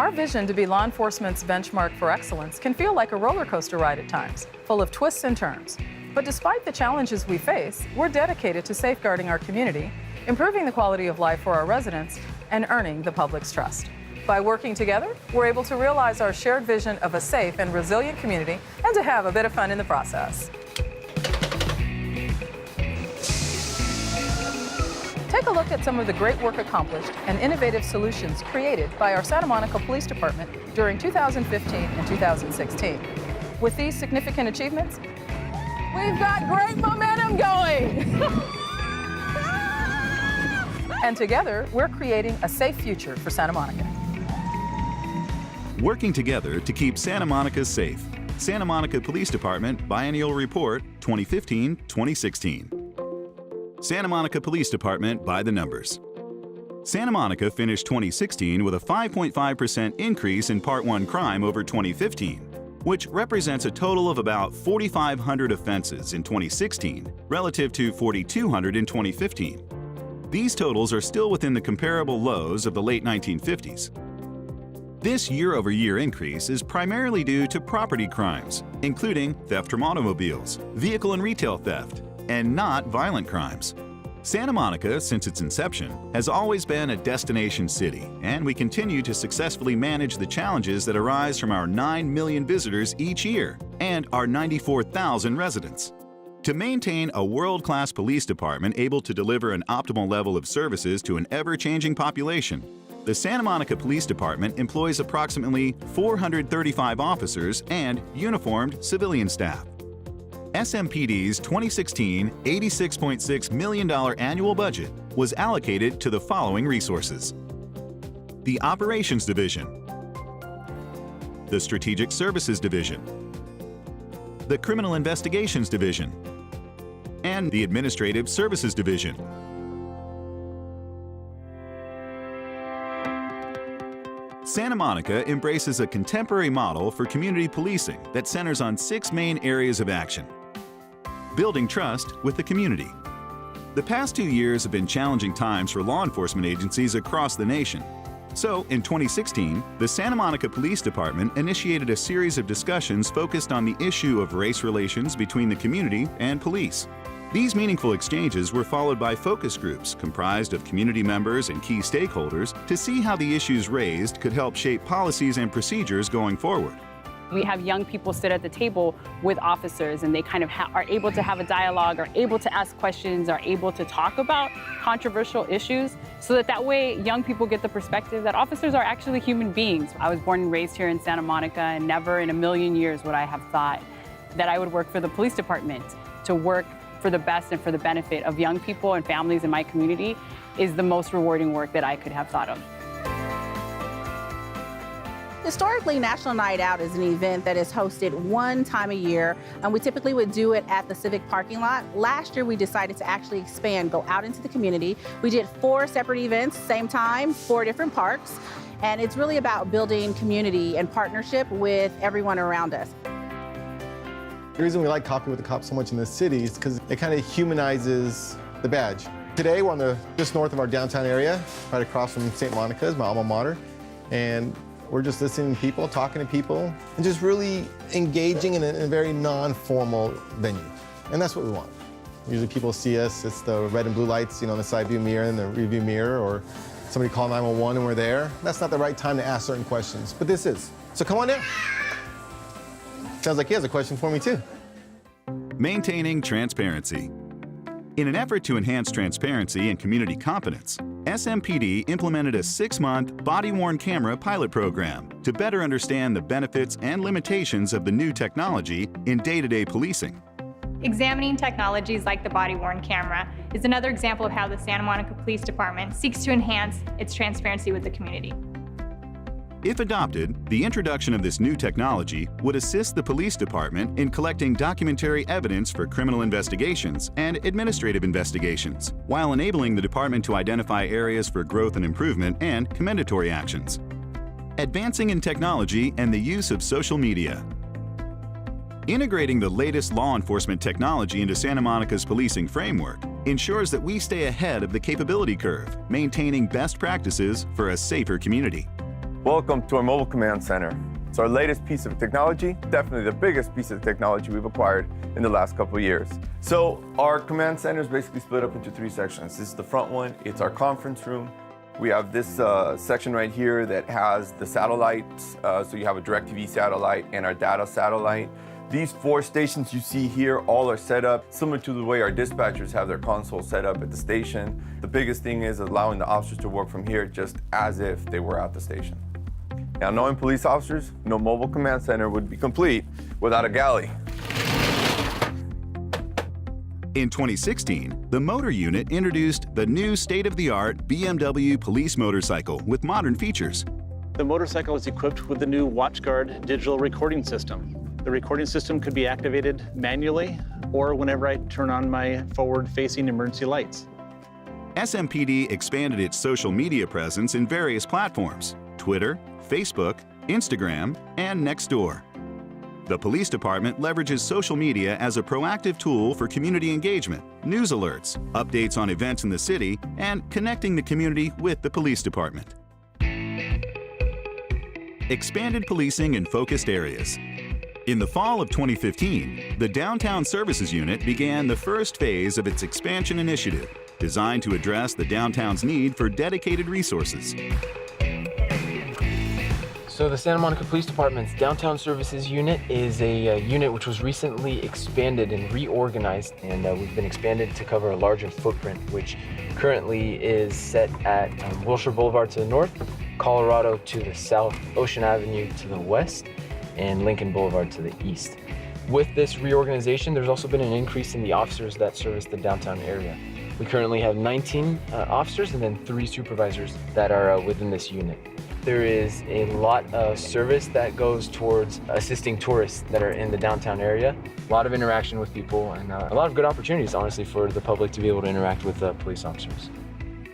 Our vision to be law enforcement's benchmark for excellence can feel like a roller coaster ride at times, full of twists and turns. But despite the challenges we face, we're dedicated to safeguarding our community, improving the quality of life for our residents, and earning the public's trust. By working together, we're able to realize our shared vision of a safe and resilient community and to have a bit of fun in the process. Take a look at some of the great work accomplished and innovative solutions created by our Santa Monica Police Department during 2015 and 2016. With these significant achievements, we've got great momentum going. And together, we're creating a safe future for Santa Monica. Working together to keep Santa Monica safe. Santa Monica Police Department Biennial Report 2015-2016. Santa Monica Police Department by the numbers. Santa Monica finished 2016 with a 5.5% increase in Part 1 crime over 2015, which represents a total of about 4,500 offenses in 2016 relative to 4,200 in 2015. These totals are still within the comparable lows of the late 1950s. This year-over-year increase is primarily due to property crimes, including theft from automobiles, vehicle and retail theft, and not violent crimes. Santa Monica, since its inception, has always been a destination city, and we continue to successfully manage the challenges that arise from our 9 million visitors each year and our 94,000 residents. To maintain a world-class police department able to deliver an optimal level of services to an ever-changing population, the Santa Monica Police Department employs approximately 435 officers and uniformed civilian staff. Smpd's 2016 $86.6 million annual budget was allocated to the following resources: the Operations Division, the Strategic Services Division, the Criminal Investigations Division, and the Administrative Services Division. Santa Monica embraces a contemporary model for community policing that centers on 6 main areas of action. Building trust with the community. The past 2 years have been challenging times for law enforcement agencies across the nation. So, in 2016, the Santa Monica Police Department initiated a series of discussions focused on the issue of race relations between the community and police. These meaningful exchanges were followed by focus groups comprised of community members and key stakeholders to see how the issues raised could help shape policies and procedures going forward. We have young people sit at the table with officers, and they kind of are able to have a dialogue, are able to ask questions, are able to talk about controversial issues, so that way young people get the perspective that officers are actually human beings. I was born and raised here in Santa Monica, and never in a million years would I have thought that I would work for the police department. To work for the best and for the benefit of young people and families in my community is the most rewarding work that I could have thought of. Historically, National Night Out is an event that is hosted one time a year, and we typically would do it at the Civic parking lot. Last year, we decided to actually expand, go out into the community. We did 4 separate events, same time, 4 different parks, and it's really about building community and partnership with everyone around us. The reason we like Coffee with the Cops so much in the city is because it kind of humanizes the badge. Today, we're on just north of our downtown area, right across from St. Monica's, my alma mater, and we're just listening to people, talking to people, and just really engaging in a very non-formal venue. And that's what we want. Usually people see us, it's the red and blue lights, on the side view mirror and the rear view mirror, or somebody call 911 and we're there. That's not the right time to ask certain questions, but this is. So come on in. Sounds like he has a question for me too. Maintaining transparency. In an effort to enhance transparency and community confidence, Smpd implemented a 6-month body-worn camera pilot program to better understand the benefits and limitations of the new technology in day-to-day policing. Examining technologies like the body-worn camera is another example of how the Santa Monica Police Department seeks to enhance its transparency with the community. If adopted, the introduction of this new technology would assist the police department in collecting documentary evidence for criminal investigations and administrative investigations, while enabling the department to identify areas for growth and improvement and commendatory actions. Advancing in technology and the use of social media. Integrating the latest law enforcement technology into Santa Monica's policing framework ensures that we stay ahead of the capability curve, maintaining best practices for a safer community. Welcome to our mobile command center. It's our latest piece of technology, definitely the biggest piece of technology we've acquired in the last couple of years. So our command center is basically split up into 3 sections. This is the front one, it's our conference room. We have this section right here that has the satellites, so you have a DirecTV satellite and our data satellite. These 4 stations you see here all are set up similar to the way our dispatchers have their console set up at the station. The biggest thing is allowing the officers to work from here just as if they were at the station. Now, knowing police officers, no mobile command center would be complete without a galley. In 2016, the motor unit introduced the new state-of-the-art BMW police motorcycle with modern features. The motorcycle is equipped with the new WatchGuard digital recording system. The recording system could be activated manually or whenever I turn on my forward-facing emergency lights. Smpd expanded its social media presence in various platforms: Twitter, Facebook, Instagram, and Nextdoor. The police department leverages social media as a proactive tool for community engagement, news alerts, updates on events in the city, and connecting the community with the police department. Expanded policing in focused areas. In the fall of 2015, the Downtown Services Unit began the first phase of its expansion initiative, designed to address the downtown's need for dedicated resources. So the Santa Monica Police Department's Downtown Services Unit is a unit which was recently expanded and reorganized, and we've been expanded to cover a larger footprint, which currently is set at Wilshire Boulevard to the north, Colorado to the south, Ocean Avenue to the west, and Lincoln Boulevard to the east. With this reorganization, there's also been an increase in the officers that service the downtown area. We currently have 19 officers and then 3 supervisors that are within this unit. There is a lot of service that goes towards assisting tourists that are in the downtown area. A lot of interaction with people and a lot of good opportunities, honestly, for the public to be able to interact with police officers.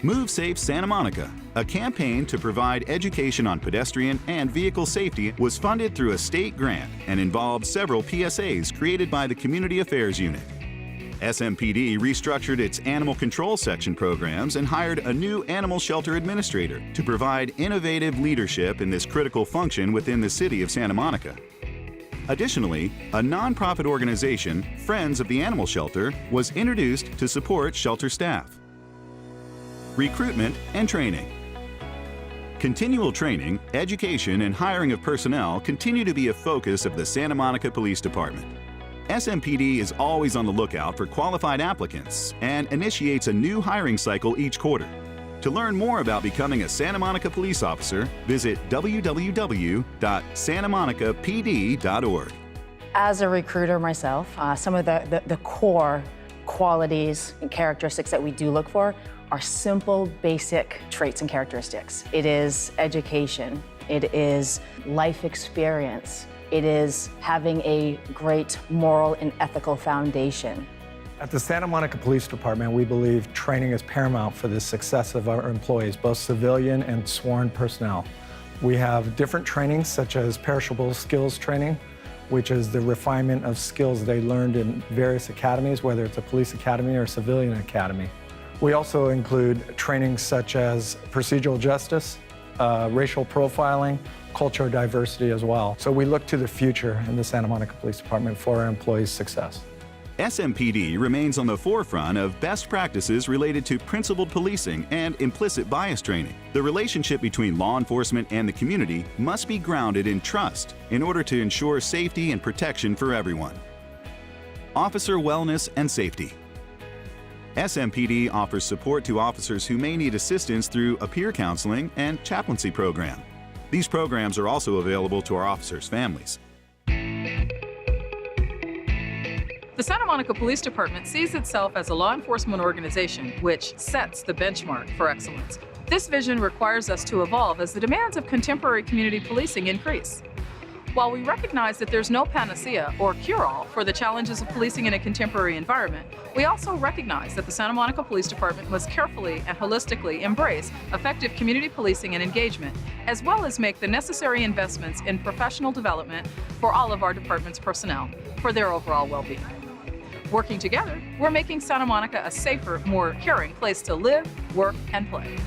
Move Safe Santa Monica, a campaign to provide education on pedestrian and vehicle safety, was funded through a state grant and involved several PSAs created by the Community Affairs Unit. Smpd restructured its animal control section programs and hired a new animal shelter administrator to provide innovative leadership in this critical function within the city of Santa Monica. Additionally, a nonprofit organization, Friends of the Animal Shelter, was introduced to support shelter staff. Recruitment and Training. Continual training, education, and hiring of personnel continue to be a focus of the Santa Monica Police Department. Smpd is always on the lookout for qualified applicants and initiates a new hiring cycle each quarter. To learn more about becoming a Santa Monica police officer, visit www.santamonicapd.org. As a recruiter myself, some of the core qualities and characteristics that we do look for are simple, basic traits and characteristics. It is education, it is life experience, it is having a great moral and ethical foundation. At the Santa Monica Police Department, we believe training is paramount for the success of our employees, both civilian and sworn personnel. We have different trainings such as perishable skills training, which is the refinement of skills they learned in various academies, whether it's a police academy or a civilian academy. We also include trainings such as procedural justice, racial profiling, cultural diversity as well. So we look to the future in the Santa Monica Police Department for our employees' success. Smpd remains on the forefront of best practices related to principled policing and implicit bias training. The relationship between law enforcement and the community must be grounded in trust in order to ensure safety and protection for everyone. Officer wellness and safety. Smpd offers support to officers who may need assistance through a peer counseling and chaplaincy program. These programs are also available to our officers' families. The Santa Monica Police Department sees itself as a law enforcement organization which sets the benchmark for excellence. This vision requires us to evolve as the demands of contemporary community policing increase. While we recognize that there's no panacea or cure-all for the challenges of policing in a contemporary environment, we also recognize that the Santa Monica Police Department must carefully and holistically embrace effective community policing and engagement, as well as make the necessary investments in professional development for all of our department's personnel for their overall well-being. Working together, we're making Santa Monica a safer, more caring place to live, work, and play.